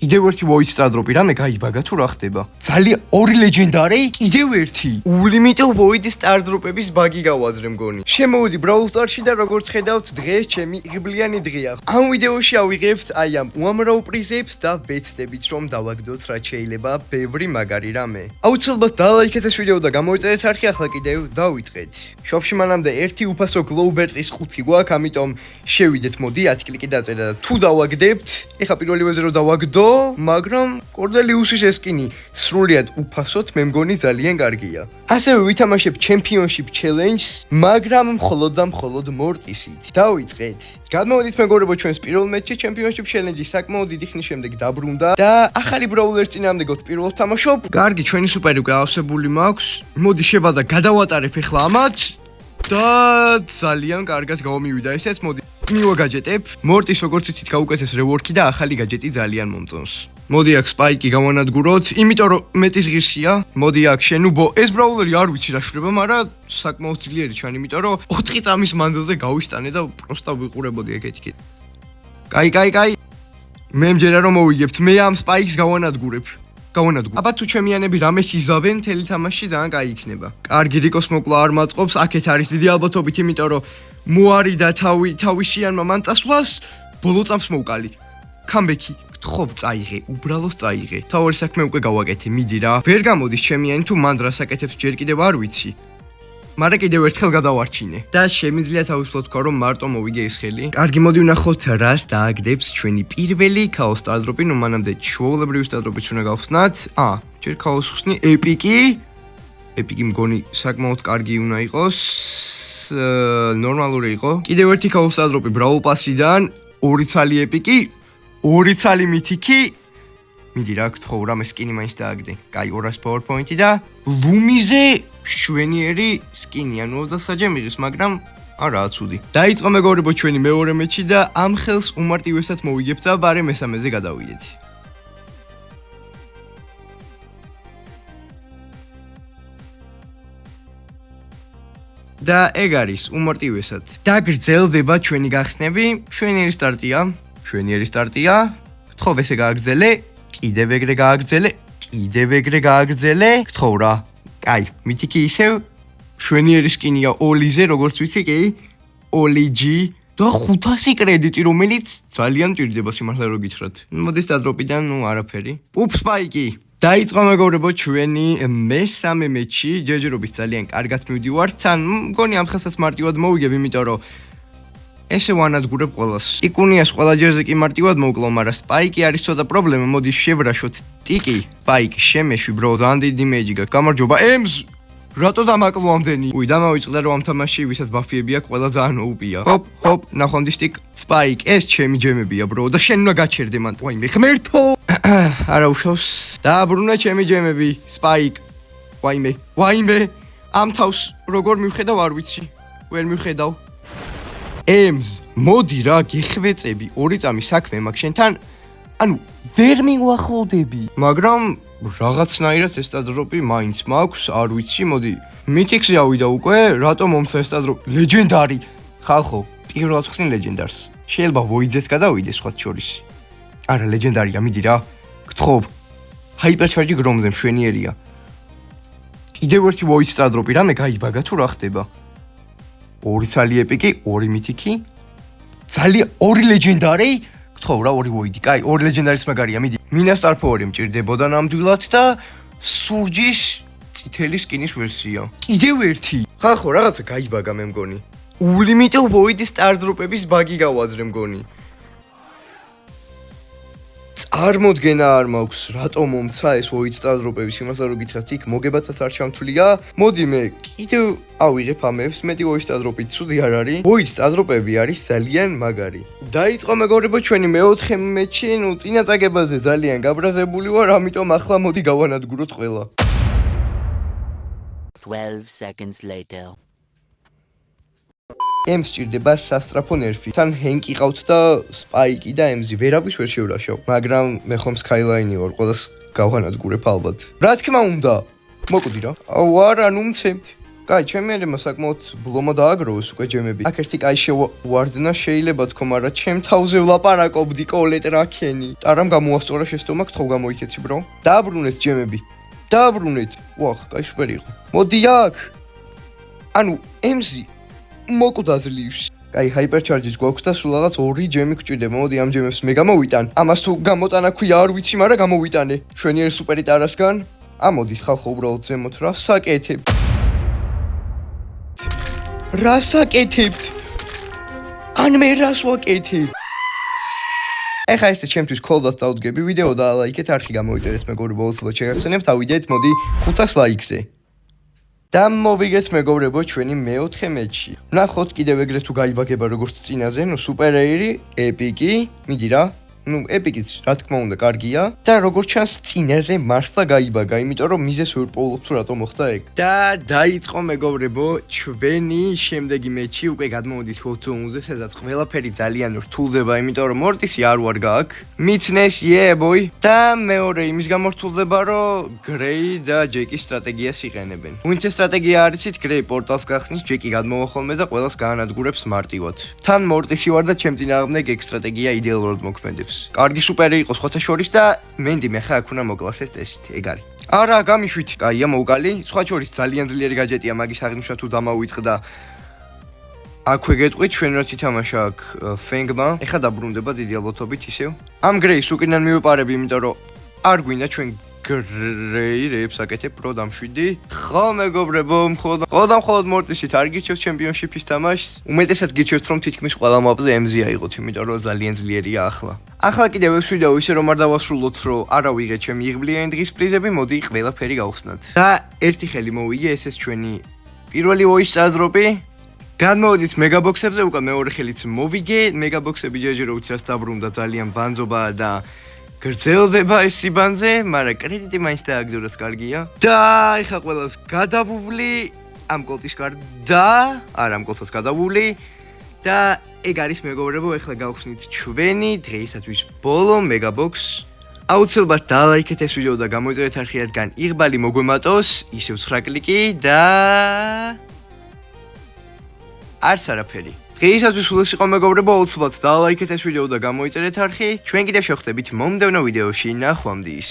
კიდევ ერთი voice stardrop-ი რამე გაიბაგა თუ რა ხდება? ძალიან ორი legendary, კიდევ ერთი. Unlimited voice stardrop-ების ბაგი გავაძრე მგონი. შემოვიდი Brawl Stars-ში და როგორც ხედავთ, დღეს ჩემი ღბლიანი დღეა. ამ ვიდეოში ავიღებთ აი ამ უამრავ პრიზებს და ვეცდებით რომ დავაგდოთ რაც შეიძლება ბევრი მაგარი რამე. აუცილებლად დალაიქეთ ეს ვიდეო და გამოიწერეთ არხი, ახლა კიდევ დავიწყეთ. შოპში მანამდე ერთი უფასო Glowberry-ის 5 გვაქვს, ამიტომ შევიდეთ, მოდი 10 კლიკი დაწერა და თუ დავაგდებთ, ეხა პირველი ვეზე რომ დავაგდო, მაგრამ კორდელიუსის ეს სკინი სრულიად უფასოდ მე მგონი ძალიან კარგია. ასევე ვითამაშებ Championship Challenge-ს, მაგრამ მხოლოდ და მხოლოდ მორტისით. დავიწყეთ. გადმოვედით მეგობრებო ჩვენს პირველ მატჩში Championship Challenge-ი საკმაოდ დიდი ხნის შემდეგ დაბრუნდა და ახალი Brawler-ს წინააღმდეგოდ პირველ თამაშობ. კარგი, ჩვენი სუპერი გავსებული მაქვს. მოდი შევადა გადავატარებ ეხლა ამათ და ძალიან კარგად გამომივიდა ესეც. მოდი მივაგაჯეტებ. მორტის როგორც იცით გაუკეთეს rework-ი და ახალი გაჯეტი ძალიან მომწონს. მოდი აქ Spike-ი გავანადგუროთ, იმიტომ რომ მეტის ღირსია. მოდი აქ შენუბო, ეს Brawler-ი არ ვიცი რა შრება, მაგრამ საკმაოდ ძლიერი ჩან, იმიტომ რომ 4 წამის მანძილზე გავისტანე და პროსტა ვიყურებოდი ეგეთ. კაი. მე მჯერა რომ მოვიგებთ, მე ამ Spike-ს გავანადგურებ. აბა თუ ჩემიანები რამეს იზავენ, მთელი თამაში ძალიან კაი იქნება. კარგი, რიკოს მოკლა არ მაწყობს, აქეთ არის დიდი ალბათობით, იმიტომ რომ მოარი და თავისიანმა მან წასვლას ბოლო წამს მოვკალი. Comeback-ი, გთხოვ წაიღე, უბრალოდ წაიღე. თავი საქმე უკვე გავაკეთე, მიდი რა. ვერ გამოდის ჩემიანი თუ მან რას აკეთებს ჯერ კიდევ არ ვიცი. მაგრამ კიდევ ერთხელ გადავარჩინე და შემიძლია თავისუფლად თქვა რომ მარტო მოვიგე ეს ხელი. კარგი, მოდი ვნახოთ რას დააგდებს ჩვენი პირველი Chaos Stardrop-ი, ნუ მანამდე ჩვეულებრივი Stardrop-იც უნდა გავხსნათ. ჯერ Chaos ხსნი, Epic-ი მგონი საკმაოდ კარგი უნდა იყოს. ნორმალური იყო. კიდევ ერთი Chaos Stardrop-ი Brawl Pass-იდან, 2 ცალი Epic-ი, 2 ცალი Mythic-ი. მიდი რა გთხოვ, რამე სკინი მაინც დააგდე. კაი, 200 power point-ი და ლუმიზე შვენიერი სკინია. 29-ჯერ მიღეს, მაგრამ არაა ცუდი. დაიწყო მეგობრებო ჩვენი მეორე მატჩი და ამ ხელს უმარტივესად მოვიგებთ და ბარე მესამეზე გადავიდეთ. და ეგ არის უმარტივესად. და გრძელდება ჩვენი გახსნები. შვენიერი სტარტია. გთხოვ ესე გააგრძელე. კიდევ ეგრე გააგრძელე. გთხოვ რა. კაი, მითიკი ისევ შვენიერი სკინია Olize, როგორც ვიცი, კი? Oli-G და 500 კრედიტი, რომელიც ძალიან ჭირდება სიმართლე რო გითხრათ. მოდი Stardrop-იდან, ნუ არაფერი. Spike-ი. დაიწყო მეგობრებო ჩვენი მესამე მატჩი. ჯერჯერობით ძალიან კარგად მივდივართ. თან მგონი ამ ხელსაც მარტივად მოვიგებ, იმიტომ რომ ესე ვანადგურებ ყველას. ტიკუნიას ყველა ჯერზე კი მარტივად მოვკლო, მაგრამ Spike-ი არის ცოტა პრობლემა. მოდი შევრაშოთ ტიკი. Spike შემეშვი bro, ძალიან დიდი იმეჯი გაქვს. გამარჯობა. Ems, რატო დამაკლო ამდენი? დამავიწყდა რომ ამ თამაშში ვისაც ბაფიები აქვს, ყველა ძალიან OP-ია. ჰოპ, ნახვამდი სტიკ. Spike, ეს ჩემი ჯემებია bro და შენ უნდა გაჩერდე მან. ვაიმე, ღმერთო. არა უშავს. დააბრუნა ჩემი ჯემები. Spike. ვაიმე. ამ თავს როგორ მივხედავ არ ვიცი. ვერ მივხედავ. Ems, მოდი რა, გეხვეწები, 2 წამის საქმე მაქვს შენთან. ანუ ვერ მივახლოვდები. მაგრამ რაღაცნაირად ეს Stardrop-ი მაინც მაქვს, არ ვიცი, მოდი. Mythic-ზე ავიდა უკვე, რატომ მომცა ეს Stardrop? Legendary. ხალხო, პირველად ხსნი Legendars. შეიძლება Void-ზეც გადავიდე სხვათ შორის. არა, Legendary-ა, მიდი რა. გთხოვ. Hypercharge Gromze მშვენიერია. კიდევ ერთი Void Stardrop-ი რამე გაიბაგა თუ რა ხდება? 2 ცალი Epic-ი, 2 Mythic-ი. ძალიან 2 legendary. გთხოვ რა, 2 Void-ი. კაი, 2 legendary-ს მაგარია, მიდი. Minas Star Power-ი მჭირდებოდა ნამდვილად და სურჯის წითელი სკინის ვერსია. კიდევ ერთი. ხალხო, რაღაცა გაიბაგა მე მგონი. Unlimited Void Stardrop-ების ბაგი გავაძრე მგონი. წარმოდგენა არ მაქვს, რატომ მომცა ეს Void Stardrop-ები, სიმართლე რომ გითხრათ, იქ მოგებათაც არ ჩამთვლია. მოდი მე კიდევ ავიღებ ამებს, მეტი Void Stardrop-ით ცუდი არ არის. Void Stardrop-ები არის ძალიან მაგარი. დაიწყო მეგობრებო ჩვენი მეოთხე მატჩი, ნუ წინა წაგებაზე ძალიან გაბრაზებული ვარ, ამიტომ ახლა მოდი გავანადგუროთ ყველა. 12 seconds later. Ems ჭირდება სასტრაფო ნერფი. თან Hank იყავთ და Spike-ი და Ems-ი ვერავის ვერ შევრაშავ. მაგრამ მე ხომ Skyline-ი ვარ, ყველას გავანადგურებ ალბათ. რა თქმა უნდა. მოკვდი რა. არა, ნუ მცემთ. კაი, ჩემი ელემა საკმაოდ ბლომა დააგროვეს უკვე ჯემები. აქ ერთი კაი შევარდნა შეიძლება თქო, მაგრამ ჩემ თავზე ვლაპარაკობდი კოლეტ რაქენი. ტარამ გამოასწორა შეცდომა, გთხოვ გამოიქეცი bro. დააბრუნეთ ჯემები. დააბრუნეთ. ვახ, კაი სუპერი იყო. მოდი აქ. ანუ ემზი მოკვდა ძლივს. კაი, ჰაიპერჩარჯის გვაქვს და სულ რაღაც 2 ჯემი გვჭირდება. მოდი ამ ჯემებს მე გამოვიტან. ამას თუ გამოტანა ქვია არ ვიცი, მაგრამ გამოვიტანე. შვენიერი სუპერი ტარასგან. ამოდით ხალხო უბრალოდ ზემოთ რა საკეთებთ? რა საკეთებთ? ან მე რას ვაკეთებ? ეხა ესე ჩემთვის კოლდად დავდგები ვიდეო და ლაიქეთ, არხი გამოიწერეთ მეგობრებო, უცბად შეგახსენებთ, ავიდეთ, მოდი 500 ლაიქზე. და მოვიგეთ მეგობრებო ჩვენი მეოთხე მეჩი. ვნახოთ კიდევ ეგრე თუ გაიბაგება როგორც წინაზე, ნუ სუპერეირი, ეპიკი, მიდი რა. ნუ ეპიკიც რა თქმა უნდა კარგია და როგორც ჩანს წინაზე მართლა გაიბაგა, იმიტომ რომ მიზეს ვერ პოულობ თუ რატომ მოხდა ეგ. და დაიწყო მეგობრებო ჩვენი შემდეგი მეჩი, უკვე გადმოვიდით Warzone-ზე, სადაც ყველაფერი ძალიან რთულდება, იმიტომ რომ მორტისი არ ვარ გაქვს. მიცნეს boy და მეორე იმის გამო რთულდება, რომ გრეი და ჯეკის სტრატეგიას იყენებენ. ვინც ეს სტრატეგია არ იცით, გრეი პორტალს გახსნის, ჯეკი გადმოვა ხოლმე და ყველას გაანადგურებს მარტივად. თან მორტისი ვარ და ჩემ წინააღმდეგ ეგ სტრატეგია იდეალურად მოქმედებს. კარგი სუპერი იყო სხვათა შორის და მენდი მე ხა აქ უნდა მოკლას ეს ტესტით, ეგ არის. არა, გამიშვით, კაია, მოვკალი. სხვა შორის ძალიან ძლიერი გაჯეტია მაგის აღნიშნა თუ დამავიწყდა. აქვე გეტყვით, ჩვენ რა თითამაშა აქ ფენგმა. ეხა დაბრუნდება დიდი ალბათობით ისევ. ამ გრეის უკიდან მივიპარები, იმიტომ რომ არ გვინდა ჩვენ გრეი რეებს აკეთებ პრო დამშვიდი. ხო მეგობრებო, მხოლოდ მორტისით არ გირჩევს ჩემპიონშიპის თამაშს. უმეტესად გირჩევს რომ თითქმის ყველა მაპზე MZ აიღოთ, იმიტომ რომ ძალიან ძლიერია ახლა. ახლა კიდევ ეს ვიდეო ისე რომ არ დავასრულოთ, რომ არა ვიღეთ ჩემი იღბლიანი დღის პრიზები, მოდი ყველაფერი გავხსნათ. და ერთი ხელი მოვიგე, ეს ჩვენი პირველი voice airdrop-ი. გადმოვიდით მეგაბოქსებზე, უკვე მეორე ხელიც მოვიგე. მეგაბოქსები ჯერჯერობით რაც დაბრუნდა ძალიან ბანძობაა და გრძელდება ეს სიბანძე, მაგრამ კრედიტი მაინც დააგდუროს კარგია. და ეხა ყველას გადავუვლი ამ კოლტის გარდა, არა ამ კოლტს გადავუვლი და ეგ არის მეგობრებო, ეხლა გავხსნით ჩვენი დღეისათვის ბოლო მეგაბოქს. აუცილებლად დალაიქეთ ეს ვიდეო და გამოიწერეთ არხი, რადგან იღბალი მოგვემატოს, ისევ 9 კლიკი და არც არაფერი. დღეისათვის სულ ეს იყო მეგობრებო, აუცილებლად დალაიქეთ ეს ვიდეო და გამოიწერეთ არხი. ჩვენ კიდევ შევხვდებით მომდევნო ვიდეოში, ნახვამდის.